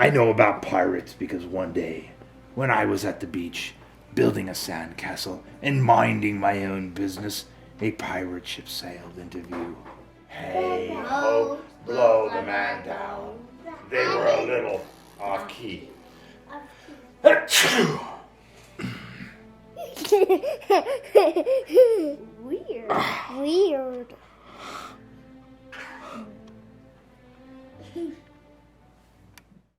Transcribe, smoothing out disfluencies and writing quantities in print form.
I know about pirates because one day, when I was at the beach, building a sandcastle and minding my own business, a pirate ship sailed into view. Hey ho, blow the man down. They were a little off key. Achoo! Weird.